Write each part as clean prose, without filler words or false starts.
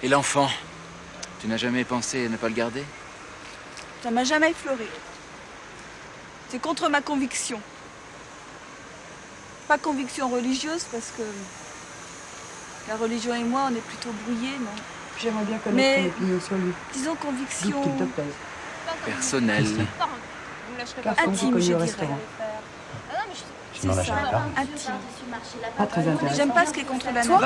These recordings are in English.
Et l'enfant? Tu n'as jamais pensé à ne pas le garder? Ça m'a jamais effleuré. C'est contre ma conviction. Pas conviction religieuse, parce que la religion et moi, on est plutôt brouillés, non? J'aimerais bien connaître ton opinion sur lui. Disons conviction... Qu'il te plaise. Personnel. Garçon Intime, connu je au dirais. restaurant. C'est ça, intime. Pas très intéressant. J'aime pas ce qui est contre la nature.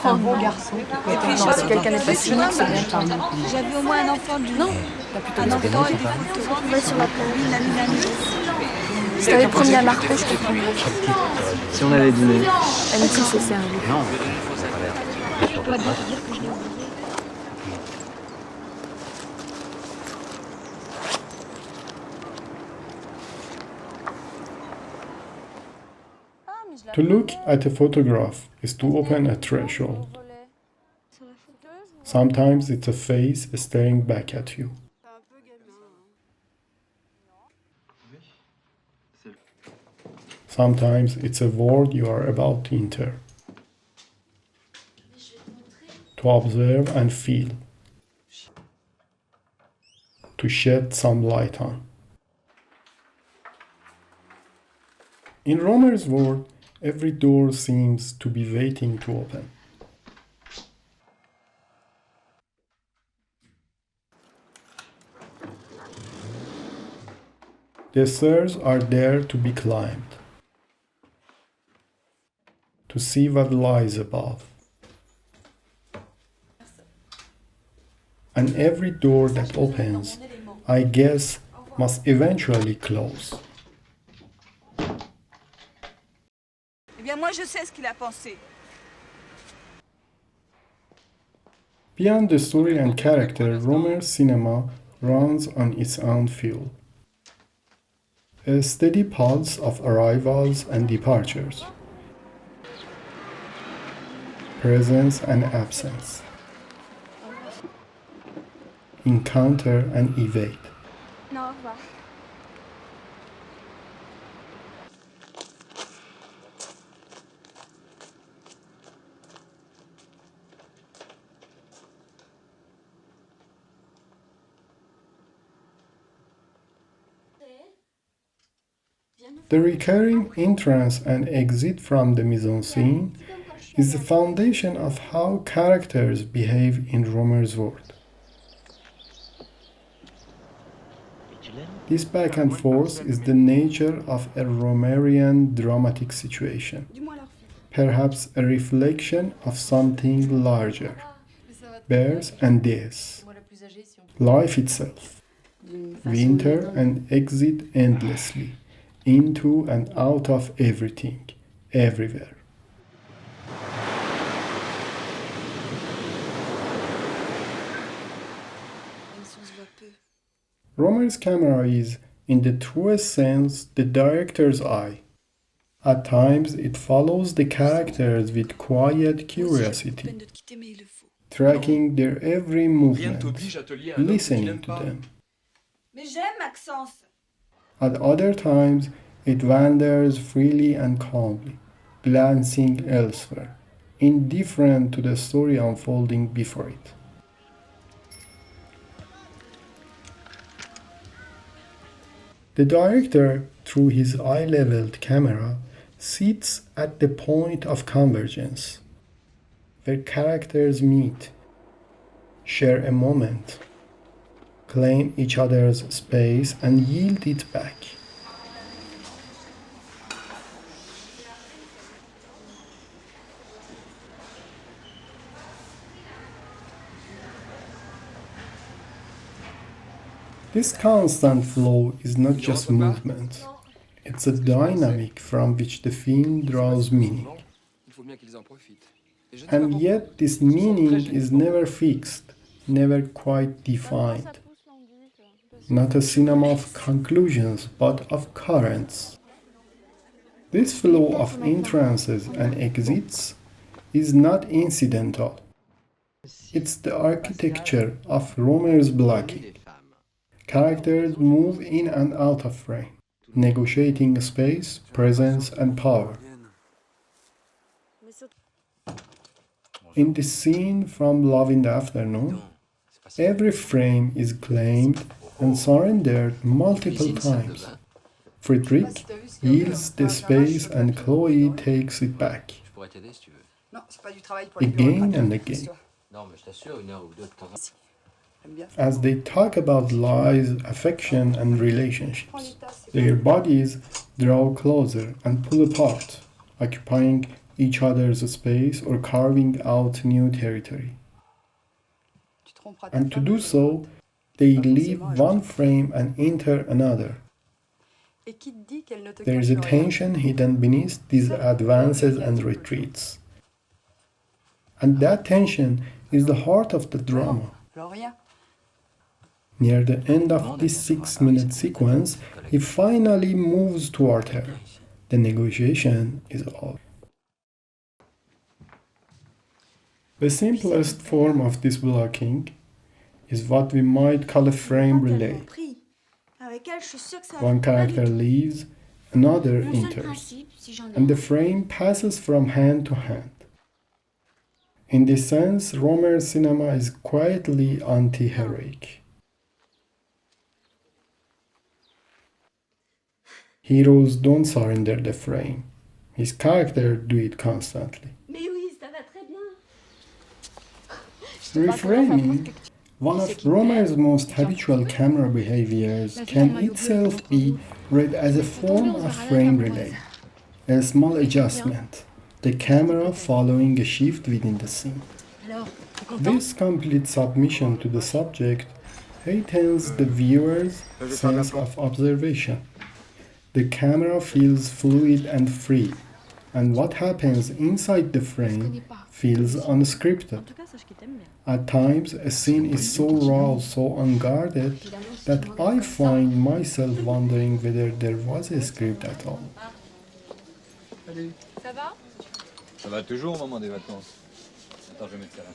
Un bon garçon. Et puis, Non, si quelqu'un n'est pas cynique, c'est bien parmi nous. J'avais au moins un enfant du... Non, un enfant et des photos. On va sur la plage. Une amie. Si t'avais promis à Marco, je te promets. Si on avait dîné. Amitié, c'est sérieux. Non. Je dois bien te dire que je l'ai oublié. To look at a photograph is to open a threshold. Sometimes it's a face staring back at you. Sometimes it's a world you are about to enter. To observe and feel. To shed some light on. In Rohmer's world, every door seems to be waiting to open. The stairs are there to be climbed, to see what lies above. And every door that opens, I guess, must eventually close. Eh bien, moi, je sais ce qu'il a pensé. Beyond the story and character, Rohmer's cinema runs on its own fuel. A steady pulse of arrivals and departures. Presence and absence. Encounter and evade. Non, au revoir. The recurring entrance and exit from the mise-en-scene is the foundation of how characters behave in Rohmer's world. This back and forth is the nature of a Rohmerian dramatic situation, perhaps a reflection of something larger, birth and death, life itself. We enter and exit endlessly, into and out of everything, everywhere. Rohmer's camera is, in the truest sense, the director's eye. At times, it follows the characters with quiet curiosity, tracking their every movement, listening to them. Mais j'aime Maxence. At other times, it wanders freely and calmly, glancing elsewhere, indifferent to the story unfolding before it. The director, through his eye-leveled camera, sits at the point of convergence, where characters meet, share a moment, claim each other's space and yield it back. This constant flow is not just movement, it's a dynamic from which the film draws meaning. And yet this meaning is never fixed, never quite defined. Not a cinema of conclusions, but of currents. This flow of entrances and exits is not incidental. It's the architecture of Rohmer's blocking. Characters move in and out of frame, negotiating space, presence, and power. In the scene from Love in the Afternoon, every frame is claimed and surrendered multiple times. Friedrich yields the space and Chloe takes it back, again and again. As they talk about lies, affection, and relationships, their bodies draw closer and pull apart, occupying each other's space or carving out new territory. And to do so, they leave one frame and enter another. There is a tension hidden beneath these advances and retreats. And that tension is the heart of the drama. Near the end of this 6-minute sequence, he finally moves toward her. The negotiation is over. The simplest form of this blocking is what we might call a frame relay. One character leaves, another enters, and the frame passes from hand to hand. In this sense, Rohmer's cinema is quietly anti-heroic. Heroes don't surrender the frame. His characters do it constantly. Reframing, one of Rohmer's most habitual camera behaviors, can itself be read as a form of frame relay, a small adjustment, the camera following a shift within the scene. This complete submission to the subject heightens the viewer's sense of observation. The camera feels fluid and free, and what happens inside the frame feels unscripted. At times, a scene is so raw, so unguarded, that I find myself wondering whether there was a script at all. Salut. Ça va? Ça va toujours au moment des vacances. Attends, je vais mettre ça là.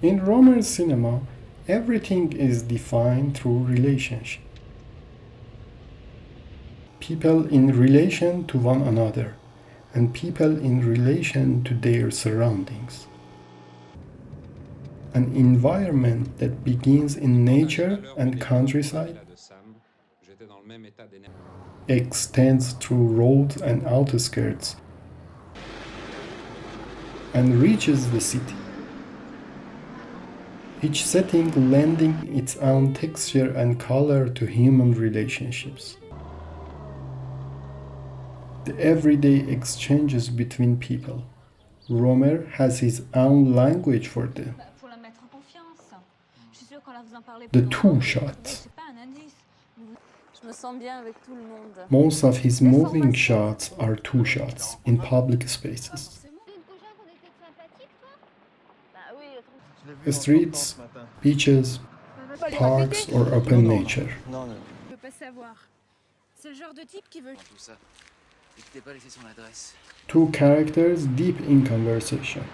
In Rohmer's cinema, everything is defined through relationship. People in relation to one another, and people in relation to their surroundings. An environment that begins in nature and countryside, extends through roads and outskirts, and reaches the city. Each setting lending its own texture and color to human relationships. The everyday exchanges between people. Rohmer has his own language for them. The two shots. Most of his moving shots are two shots in public spaces. Streets, beaches, parks, or open nature. Two characters deep in conversation.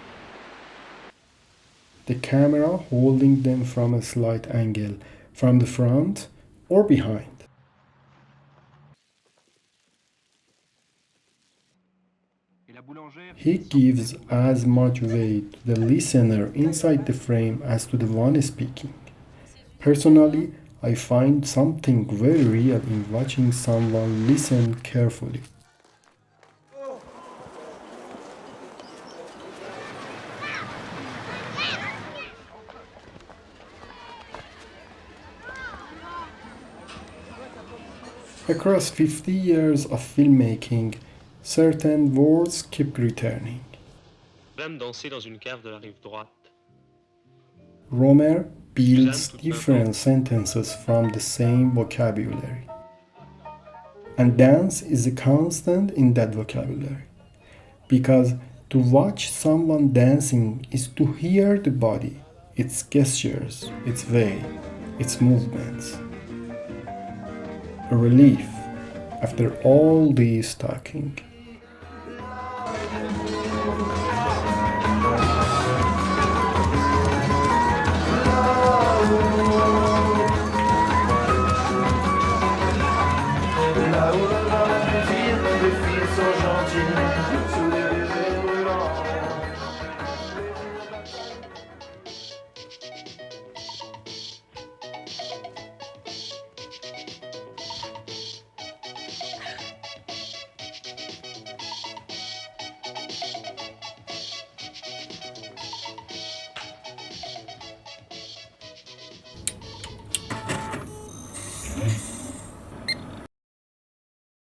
The camera holding them from a slight angle, from the front or behind. He gives as much weight to the listener inside the frame as to the one speaking. Personally, I find something very real in watching someone listen carefully. Across 50 years of filmmaking, certain words keep returning. Rohmer builds different sentences from the same vocabulary. And dance is a constant in that vocabulary. Because to watch someone dancing is to hear the body, its gestures, its way, its movements. A relief after all this talking.